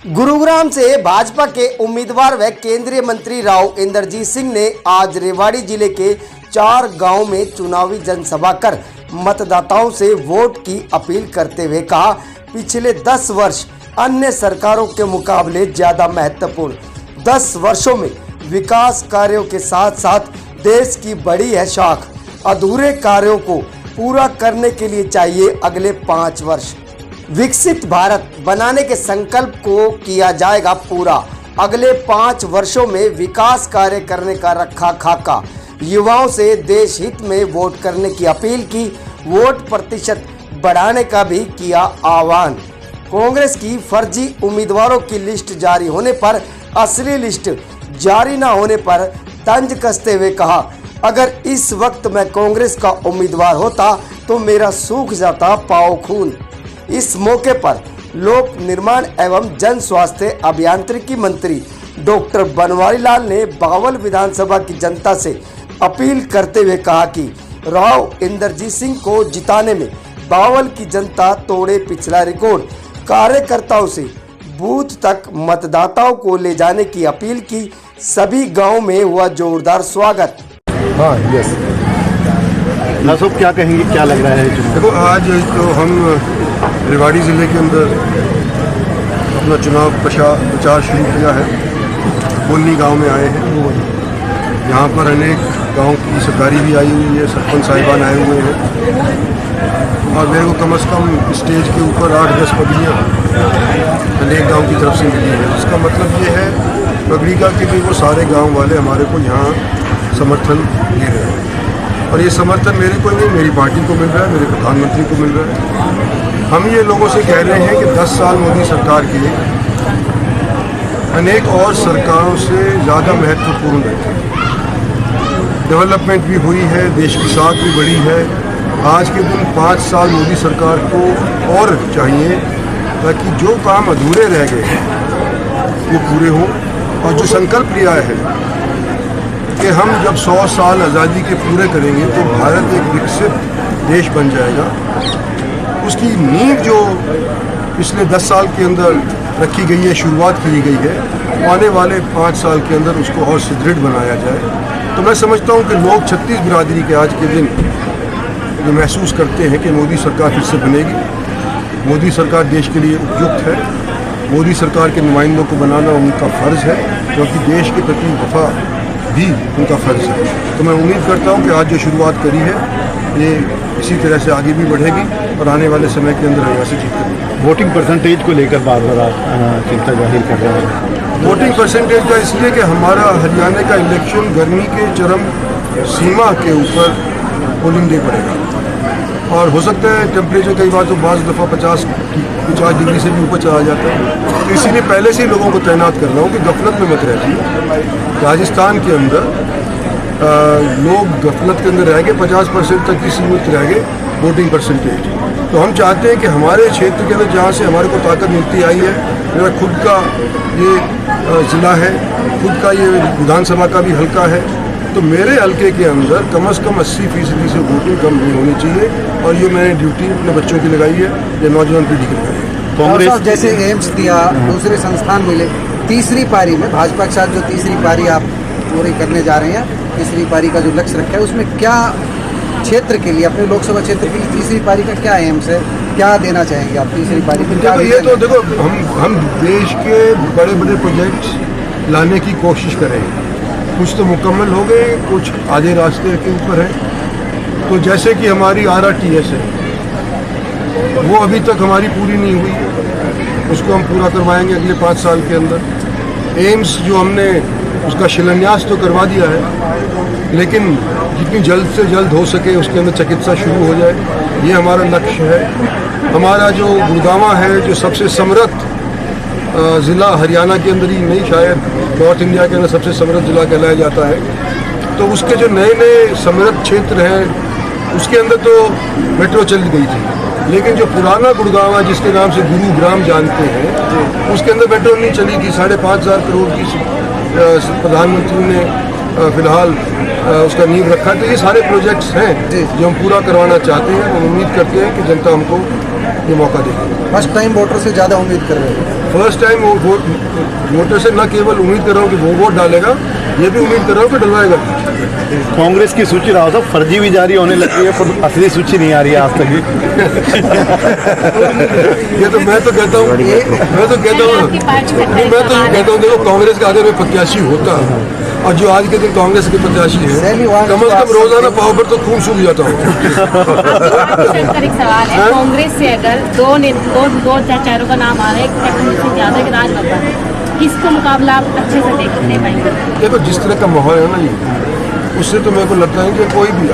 गुरुग्राम से भाजपा के उम्मीदवार व केंद्रीय मंत्री राव इंद्रजीत सिंह ने आज रेवाड़ी जिले के 4 गांव में चुनावी जनसभा कर मतदाताओं से वोट की अपील करते हुए कहा, पिछले 10 वर्ष अन्य सरकारों के मुकाबले ज्यादा महत्वपूर्ण। 10 वर्षों में विकास कार्यों के साथ साथ देश की बड़ी है शाख। अधूरे कार्यों को पूरा करने के लिए चाहिए अगले 5 वर्ष। विकसित भारत बनाने के संकल्प को किया जाएगा पूरा। अगले 5 वर्षों में विकास कार्य करने का रखा खाका। युवाओं से देश हित में वोट करने की अपील की। वोट प्रतिशत बढ़ाने का भी किया आह्वान। कांग्रेस की फर्जी उम्मीदवारों की लिस्ट जारी होने पर असली लिस्ट जारी न होने पर तंज कसते हुए कहा, अगर इस वक्त मैं कांग्रेस का उम्मीदवार होता तो मेरा सूख जाता पाँव खून। इस मौके पर लोक निर्माण एवं जन स्वास्थ्य अभियांत्रिकी मंत्री डॉक्टर बनवारी लाल ने बावल विधानसभा की जनता से अपील करते हुए कहा कि राव इंद्रजीत सिंह को जिताने में बावल की जनता तोड़े पिछला रिकॉर्ड। कार्यकर्ताओं से बूथ तक मतदाताओं को ले जाने की अपील की। सभी गांव में हुआ जोरदार स्वागत। हाँ, यस। साहब क्या कहेंगे, क्या लग रहा है? देखो, आज तो हम रेवाड़ी ज़िले के अंदर अपना चुनाव प्रचार शुरू किया है। बोलनी गांव में आए हैं। यहाँ पर अनेक गांव की सरकारी भी आई हुई है, सरपंच साहिबान आए हुए हैं और मेरे को कम से कम स्टेज के ऊपर 8-10 पगड़ियाँ अनेक गांव की तरफ से मिली है। इसका मतलब ये है पगड़ी का कि वो सारे गांव वाले हमारे को यहाँ समर्थन दे रहे हैं और ये समर्थन मेरे को नहीं, मेरी पार्टी को मिल रहा है, मेरे प्रधानमंत्री को मिल रहा है। हम ये लोगों से कह रहे हैं कि 10 साल मोदी सरकार के अनेक और सरकारों से ज़्यादा महत्वपूर्ण है। डेवलपमेंट भी हुई है, देश की साख भी बढ़ी है। आज के दिन 5 साल मोदी सरकार को और चाहिए ताकि जो काम अधूरे रह गए वो पूरे हों और जो संकल्प लिया है कि हम जब 100 साल आज़ादी के पूरे करेंगे तो भारत एक विकसित देश बन जाएगा, उसकी नींव जो पिछले 10 साल के अंदर रखी गई है, शुरुआत की गई है, आने वाले 5 साल के अंदर उसको और सुदृढ़ बनाया जाए। तो मैं समझता हूँ कि लोग 36 बिरादरी के आज के दिन जो महसूस करते हैं कि मोदी सरकार फिर से बनेगी, मोदी सरकार देश के लिए उपयुक्त है, मोदी सरकार के नुमाइंदों को बनाना उनका फ़र्ज़ है, क्योंकि देश के प्रति वफा भी उनका फ़र्ज़ है। तो मैं उम्मीद करता हूँ कि आज जो शुरुआत करी है ये इसी तरह से आगे भी बढ़ेगी और आने वाले समय के अंदर यहाँ से जीतेगी। वोटिंग परसेंटेज को लेकर बार-बार आप चिंता जाहिर कर रहे हैं। वोटिंग परसेंटेज का इसलिए कि हमारा हरियाणा का इलेक्शन गर्मी के चरम सीमा के ऊपर पोलिंग डे पड़ेगा और हो सकता है टेम्परेचर कई बार तो बाज़ दफ़ा 50 डिग्री से भी ऊपर चला जाता है। तो इसीलिए पहले से ही लोगों को तैनात कर रहा हूँ कि गफलत में मत रहिए। राजस्थान के अंदर लोग गफलत के अंदर रह गए, 50% तक की सीमित रह गए वोटिंग परसेंटेज। तो हम चाहते हैं कि हमारे क्षेत्र के अंदर जहाँ से हमारे को ताकत मिलती आई है, मेरा खुद का ये ज़िला है, खुद का ये विधानसभा का भी हल्का है, तो मेरे हल्के के अंदर कम से कम 80% से वोटिंग कम नहीं होनी चाहिए और ये मैंने ड्यूटी अपने बच्चों की लगाई है, ये नौजवान पीढ़ी की लगाई है। कांग्रेस जैसे एम्स दिया, दूसरे संस्थान मिले, तीसरी पारी में भाजपा के साथ जो तीसरी पारी आप पूरी करने जा रहे हैं, तीसरी पारी का जो लक्ष्य रखा है उसमें क्या क्षेत्र के लिए, अपने लोकसभा क्षेत्र के लिए तीसरी पारी का क्या एम्स है, क्या देना चाहेंगे आप तीसरी पारी में? देखो, ये तो देखो हम देश के बड़े बड़े प्रोजेक्ट्स लाने की कोशिश करेंगे। कुछ तो मुकम्मल हो गए, कुछ आधे रास्ते के ऊपर है। तो जैसे कि हमारी RRTS है, वो अभी तक हमारी पूरी नहीं हुई है, उसको हम पूरा करवाएंगे अगले 5 साल के अंदर। एम्स जो हमने उसका शिलान्यास तो करवा दिया है, लेकिन जितनी जल्द से जल्द हो सके उसके अंदर चिकित्सा शुरू हो जाए, ये हमारा लक्ष्य है। हमारा जो गुड़गांवा है, जो सबसे समृद्ध ज़िला हरियाणा के अंदर ही नहीं, शायद नॉर्थ इंडिया के अंदर सबसे समृद्ध ज़िला कहलाया जाता है, तो उसके जो नए नए समृद्ध क्षेत्र हैं उसके अंदर तो मेट्रो चल गई थी, लेकिन जो पुराना गुड़गांवा जिसके नाम से गुरुग्राम जानते हैं, उसके अंदर मेट्रो नहीं चली थी। 5,500 करोड़ की प्रधानमंत्री ने फिलहाल उसका नींव रखा। तो ये सारे प्रोजेक्ट्स हैं जो हम पूरा करवाना चाहते हैं। हम उम्मीद करते हैं कि जनता हमको ये मौका देगी। फर्स्ट टाइम वोटर से ज़्यादा उम्मीद कर रहे हैं। फर्स्ट टाइम वोटर से न केवल उम्मीद कर रहा हूँ कि वो वोट डालेगा, ये भी उम्मीद कर रहा हूँ कि डलवाएगा। कांग्रेस की सूची राव साहब फर्जी भी जारी होने लगी है, पर असली सूची नहीं आ रही है आज तक भी। ये तो मैं तो कहता हूँ देखो कांग्रेस का अगर प्रत्याशी होता और जो आज के दिन कांग्रेस के प्रत्याशी है, कम से कम रोजाना पाव पर तो खून सूख जाता हूँ। शंकर, एक सवाल है, कांग्रेस से अगर दो चारों का नाम आ रहा है, तेजस्वी सिंह यादव, राज बब्बर, किसको मुकाबला आप अच्छे से देखने पाएंगे? देखो जिस तरह का माहौल है ना ये, उससे तो मेरे को लगता है कि कोई भी